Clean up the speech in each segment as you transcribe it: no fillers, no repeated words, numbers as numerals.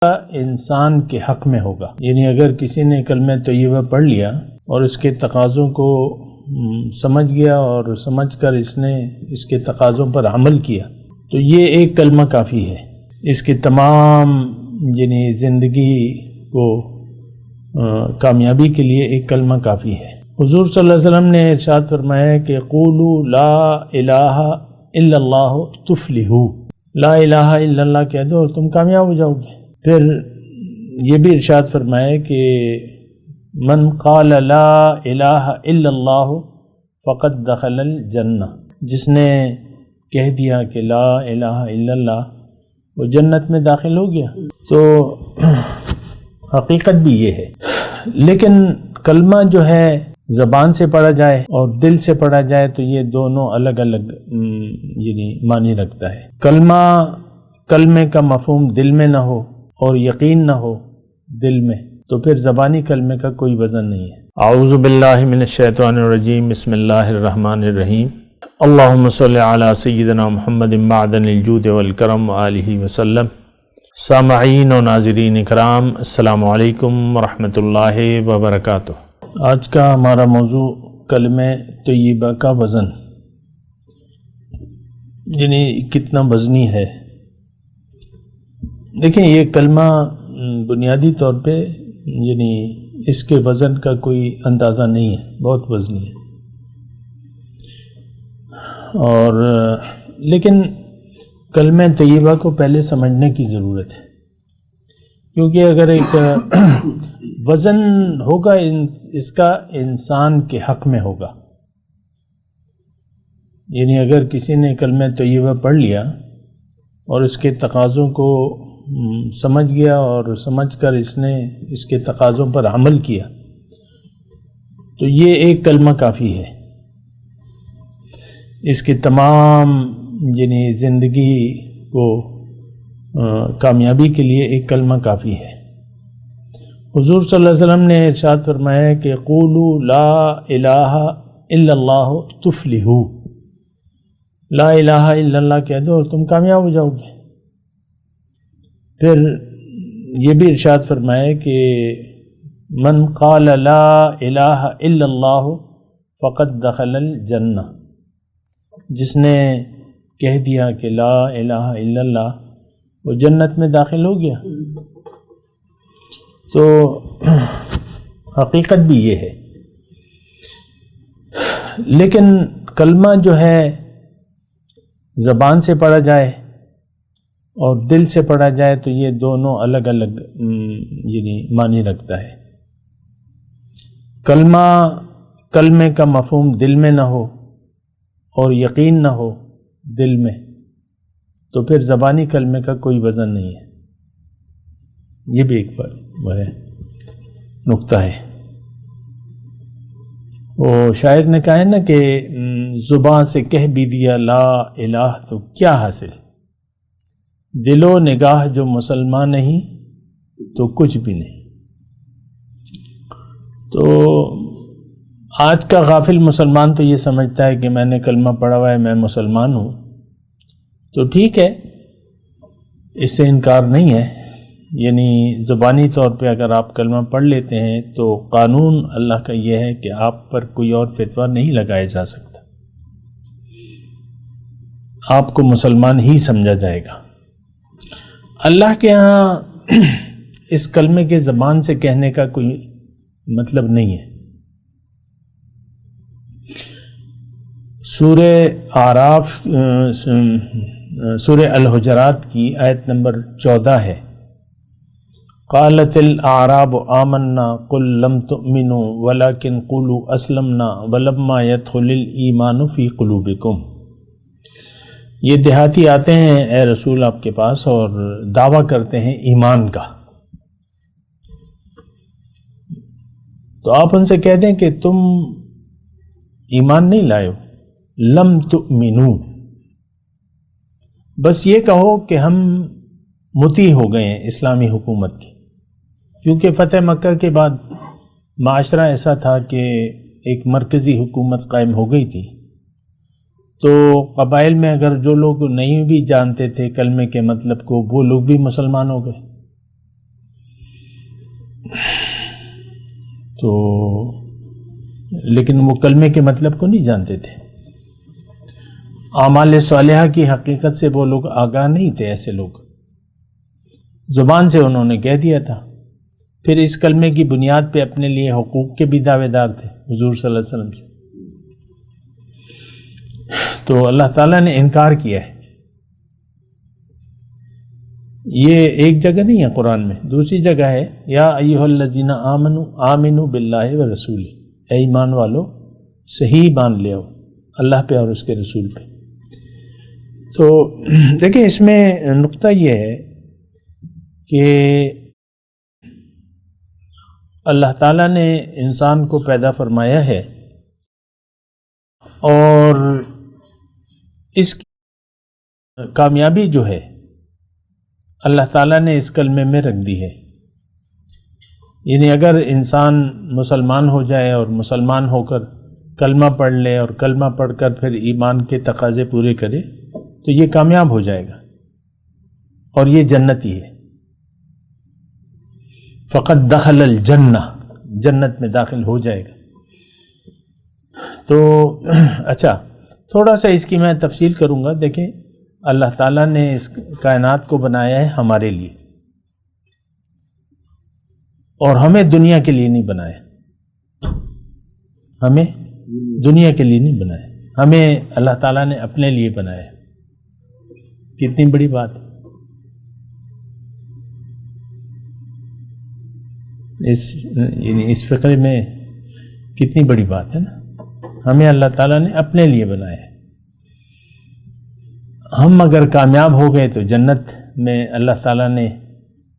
انسان کے حق میں ہوگا، یعنی اگر کسی نے کلمہ طیبہ پڑھ لیا اور اس کے تقاضوں کو سمجھ گیا اور سمجھ کر اس نے اس کے تقاضوں پر عمل کیا تو یہ ایک کلمہ کافی ہے، اس کی تمام یعنی زندگی کو کامیابی کے لیے ایک کلمہ کافی ہے۔ حضور صلی اللہ علیہ وسلم نے ارشاد فرمایا کہ قولوا لا الہ الا اللہ تفلحوا، لا الہ الا اللہ کہہ دو اور تم کامیاب ہو جاؤ گے۔ پھر یہ بھی ارشاد فرمایا کہ من قال لا الہ الا اللہ فقد دخل الجنہ، جس نے کہہ دیا کہ لا الہ الا اللہ وہ جنت میں داخل ہو گیا۔ تو حقیقت بھی یہ ہے، لیکن کلمہ جو ہے زبان سے پڑھا جائے اور دل سے پڑھا جائے تو یہ دونوں الگ الگ یعنی معنی رکھتا ہے۔ کلمے کا مفہوم دل میں نہ ہو اور یقین نہ ہو دل میں تو پھر زبانی کلمے کا کوئی وزن نہیں ہے۔ اعوذ باللہ من الشیطان الرجیم، بسم اللہ الرحمن الرحیم، اللہم صلی علی سیدنا محمد معدن الجود والکرم وآلہ وسلم۔ سامعین و ناظرین اکرام، السلام علیکم ورحمۃ اللہ وبرکاتہ۔ آج کا ہمارا موضوع کلمہ طیبہ کا وزن، یعنی کتنا وزنی ہے۔ دیکھیں یہ کلمہ بنیادی طور پہ یعنی اس کے وزن کا کوئی اندازہ نہیں ہے، بہت وزنی ہے۔ اور لیکن کلمہ طیبہ کو پہلے سمجھنے کی ضرورت ہے، کیونکہ اگر ایک وزن ہوگا اس کا انسان کے حق میں ہوگا، یعنی اگر کسی نے کلمہ طیبہ پڑھ لیا اور اس کے تقاضوں کو سمجھ گیا اور سمجھ کر اس نے اس کے تقاضوں پر عمل کیا تو یہ ایک کلمہ کافی ہے، اس کی تمام یعنی زندگی کو کامیابی کے لیے ایک کلمہ کافی ہے۔ حضور صلی اللہ علیہ وسلم نے ارشاد فرمایا کہ قولوا لا الہ الا اللہ تفلحوا، لا الہ الا اللہ کہہ دو اور تم کامیاب ہو جاؤ گے۔ پھر یہ بھی ارشاد فرمایا کہ من قال لا الہ الا اللہ فقد دخل الجنہ، جس نے کہہ دیا کہ لا الہ الا اللہ وہ جنت میں داخل ہو گیا۔ تو حقیقت بھی یہ ہے، لیکن کلمہ جو ہے زبان سے پڑھا جائے اور دل سے پڑھا جائے تو یہ دونوں الگ الگ یعنی معنی رکھتا ہے۔ کلمے کا مفہوم دل میں نہ ہو اور یقین نہ ہو دل میں تو پھر زبانی کلمے کا کوئی وزن نہیں ہے۔ یہ بھی ایک وہ ہے نکتہ ہے۔ وہ شاعر نے کہا ہے نا کہ زباں سے کہہ بھی دیا لا الہ تو کیا حاصل، دل و نگاہ جو مسلمان نہیں تو کچھ بھی نہیں۔ تو آج کا غافل مسلمان تو یہ سمجھتا ہے کہ میں نے کلمہ پڑھا ہوا ہے، میں مسلمان ہوں، تو ٹھیک ہے، اس سے انکار نہیں ہے، یعنی زبانی طور پہ اگر آپ کلمہ پڑھ لیتے ہیں تو قانون اللہ کا یہ ہے کہ آپ پر کوئی اور فتویٰ نہیں لگایا جا سکتا، آپ کو مسلمان ہی سمجھا جائے گا۔ اللہ کے ہاں اس کلمے کے زبان سے کہنے کا کوئی مطلب نہیں ہے۔ سورہ اعراف سورہ الحجرات کی آیت نمبر 14 ہے، قالت الاعراب آمنا قل لم تؤمنوا ولكن قولوا اسلمنا ولما يدخل الایمان فی قلوبکم۔ یہ دیہاتی آتے ہیں اے رسول آپ کے پاس اور دعویٰ کرتے ہیں ایمان کا، تو آپ ان سے کہہ دیں کہ تم ایمان نہیں لائے ہو، لم تؤمنوا، بس یہ کہو کہ ہم مطیع ہو گئے ہیں اسلامی حکومت کی، کیونکہ فتح مکہ کے بعد معاشرہ ایسا تھا کہ ایک مرکزی حکومت قائم ہو گئی تھی، تو قبائل میں اگر جو لوگ نہیں بھی جانتے تھے کلمے کے مطلب کو وہ لوگ بھی مسلمان ہو گئے، تو لیکن وہ کلمے کے مطلب کو نہیں جانتے تھے. اعمال صالحہ کی حقیقت سے وہ لوگ آگاہ نہیں تھے. ایسے لوگ زبان سے انہوں نے کہہ دیا تھا. پھر اس کلمے کی بنیاد پہ اپنے لیے حقوق کے بھی دعوے دار تھے حضور صلی اللہ علیہ وسلم سے. تو اللہ تعالیٰ نے انکار کیا ہے. یہ ایک جگہ نہیں ہے قرآن میں, دوسری جگہ ہے یا ایھا الذین آمنوا آمنوا باللہ ورسولہ, اے ایمان والو صحیح مان لے آؤ اللہ پہ اور اس کے رسول پہ. تو دیکھیں اس میں نقطہ یہ ہے کہ اللہ تعالیٰ نے انسان کو پیدا فرمایا ہے اور اس کی کامیابی جو ہے اللہ تعالیٰ نے اس کلمے میں رکھ دی ہے. یعنی اگر انسان مسلمان ہو جائے اور مسلمان ہو کر کلمہ پڑھ لے اور کلمہ پڑھ کر پھر ایمان کے تقاضے پورے کرے تو یہ کامیاب ہو جائے گا اور یہ جنتی ہے. فقط دخل الجنہ, جنت میں داخل ہو جائے گا. تو اچھا تھوڑا سا اس کی میں تفصیل کروں گا. دیکھیں اللہ تعالیٰ نے اس کائنات کو بنایا ہے ہمارے لیے اور ہمیں دنیا کے لیے نہیں بنایا. ہمیں دنیا کے لیے نہیں بنایا, ہمیں اللہ تعالیٰ نے اپنے لیے بنایا. کتنی بڑی بات ہے. یعنی اس فقرے میں کتنی بڑی بات ہے نا. ہمیں اللہ تعالیٰ نے اپنے لیے بنایا ہے. ہم اگر کامیاب ہو گئے تو جنت میں اللہ تعالیٰ نے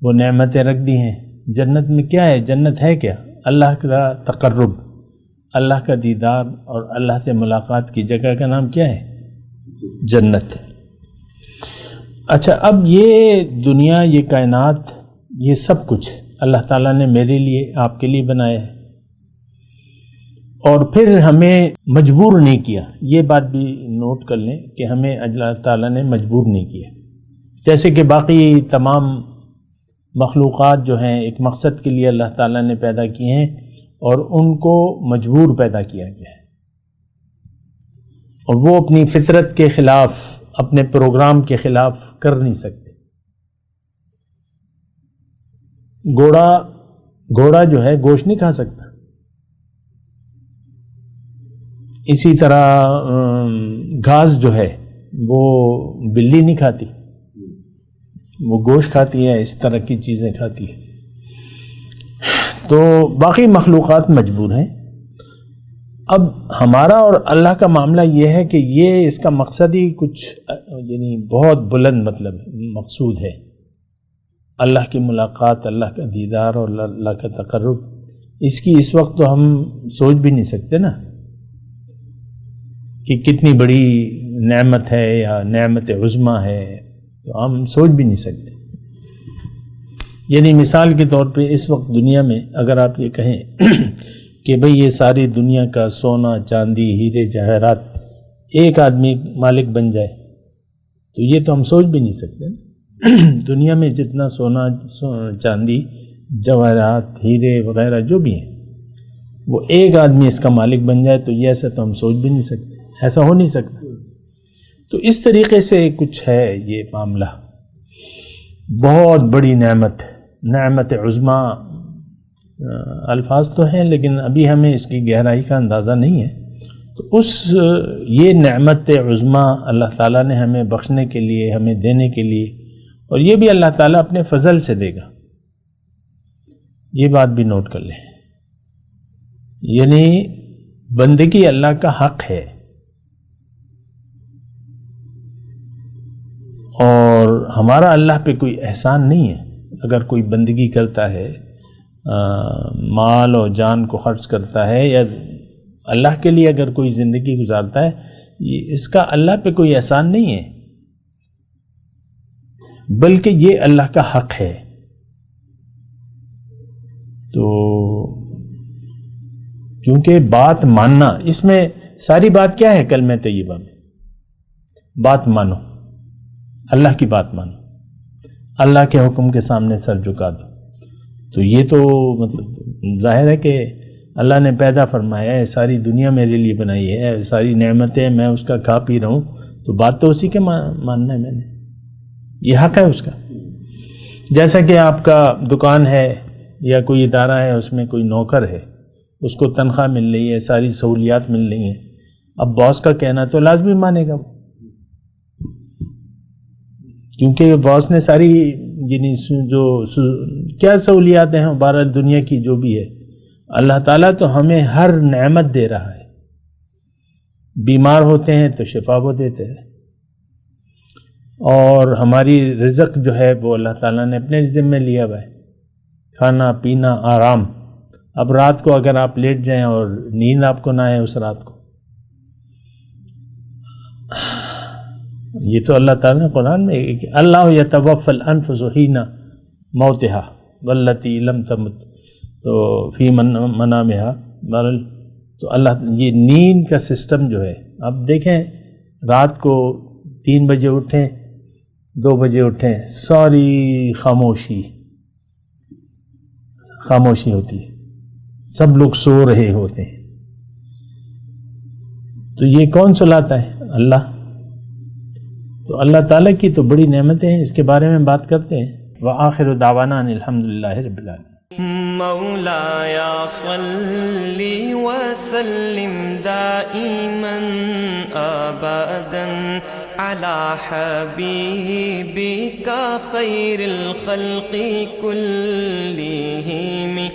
وہ نعمتیں رکھ دی ہیں. جنت میں کیا ہے؟ جنت ہے کیا؟ اللہ کا تقرب, اللہ کا دیدار اور اللہ سے ملاقات کی جگہ کا نام کیا ہے؟ جنت. اچھا اب یہ دنیا, یہ کائنات, یہ سب کچھ اللہ تعالیٰ نے میرے لیے آپ کے لیے بنایا ہے اور پھر ہمیں مجبور نہیں کیا. یہ بات بھی نوٹ کر لیں کہ ہمیں اللہ تعالیٰ نے مجبور نہیں کیا. جیسے کہ باقی تمام مخلوقات جو ہیں ایک مقصد کے لیے اللہ تعالیٰ نے پیدا کیے ہیں اور ان کو مجبور پیدا کیا گیا ہے اور وہ اپنی فطرت کے خلاف, اپنے پروگرام کے خلاف کر نہیں سکتے. گھوڑا جو ہے گوشت نہیں کھا سکتا. اسی طرح گھاس جو ہے وہ بلی نہیں کھاتی, وہ گوشت کھاتی ہے, اس طرح کی چیزیں کھاتی ہے. تو باقی مخلوقات مجبور ہیں. اب ہمارا اور اللہ کا معاملہ یہ ہے کہ یہ اس کا مقصد ہی کچھ یعنی بہت بلند مطلب مقصود ہے. اللہ کی ملاقات, اللہ کا دیدار اور اللہ کا تقرب. اس کی اس وقت تو ہم سوچ بھی نہیں سکتے نا کہ کتنی بڑی نعمت ہے یا نعمت عظمیٰ ہے, تو ہم سوچ بھی نہیں سکتے. یعنی مثال کے طور پہ اس وقت دنیا میں اگر آپ یہ کہیں کہ بھئی یہ ساری دنیا کا سونا, چاندی, ہیرے جواہرات ایک آدمی مالک بن جائے تو یہ تو ہم سوچ بھی نہیں سکتے. دنیا میں جتنا سونا, چاندی, جواہرات, ہیرے وغیرہ جو بھی ہیں وہ ایک آدمی اس کا مالک بن جائے تو یہ ایسا تو ہم سوچ بھی نہیں سکتے, ایسا ہو نہیں سکتا. تو اس طریقے سے کچھ ہے یہ معاملہ. بہت بڑی نعمت عظمیٰ الفاظ تو ہیں لیکن ابھی ہمیں اس کی گہرائی کا اندازہ نہیں ہے. تو یہ نعمت عظمیٰ اللہ تعالیٰ نے ہمیں بخشنے کے لیے, ہمیں دینے کے لیے, اور یہ بھی اللہ تعالیٰ اپنے فضل سے دے گا. یہ بات بھی نوٹ کر لیں. یعنی بندگی اللہ کا حق ہے اور ہمارا اللہ پہ کوئی احسان نہیں ہے. اگر کوئی بندگی کرتا ہے, مال اور جان کو خرچ کرتا ہے یا اللہ کے لیے اگر کوئی زندگی گزارتا ہے, اس کا اللہ پہ کوئی احسان نہیں ہے بلکہ یہ اللہ کا حق ہے. تو کیونکہ بات ماننا, اس میں ساری بات کیا ہے کلمہ طیبہ میں؟ بات مانو, اللہ کی بات مانو, اللہ کے حکم کے سامنے سر جھکا دو. تو یہ تو مطلب ظاہر ہے کہ اللہ نے پیدا فرمایا ہے، ساری دنیا میرے لیے بنائی ہے، ساری نعمتیں میں اس کا کھا پی رہا ہوں، تو بات تو اسی کے ماننا ہے میں نے، یہ حق ہے اس کا۔ جیسا کہ آپ کا دکان ہے یا کوئی ادارہ ہے، اس میں کوئی نوکر ہے، اس کو تنخواہ مل رہی ہے، ساری سہولیات مل رہی ہیں، اب باس کا کہنا تو لازمی مانے گا وہ، کیونکہ باس نے ساری یعنی جو کیا سہولیات ہیں بہرحال دنیا کی جو بھی ہے، اللہ تعالیٰ تو ہمیں ہر نعمت دے رہا ہے، بیمار ہوتے ہیں تو شفا وہ دیتے ہیں، اور ہماری رزق جو ہے وہ اللہ تعالیٰ نے اپنے ذمہ لیا ہوا ہے، کھانا پینا آرام۔ اب رات کو اگر آپ لیٹ جائیں اور نیند آپ کو نہ آئے اس رات کو، یہ تو اللہ تعالیٰ نے قرآن میں کہ اللہ یتوفی الانفس حین موتها والتی لم تمت تو فی منامہا، تو اللہ یہ نیند کا سسٹم جو ہے، اب دیکھیں رات کو 3 بجے اٹھیں 2 بجے اٹھیں، ساری خاموشی ہوتی ہے، سب لوگ سو رہے ہوتے ہیں، تو یہ کون سلاتا ہے؟ اللہ۔ تو اللہ تعالیٰ کی تو بڑی نعمتیں ہیں، اس کے بارے میں بات کرتے ہیں۔ وآخر دعوانا ان الحمدللہ رب العالمین۔ مولاي صل وسلم دائما ابدا على حبيبك خير الخلق كلهم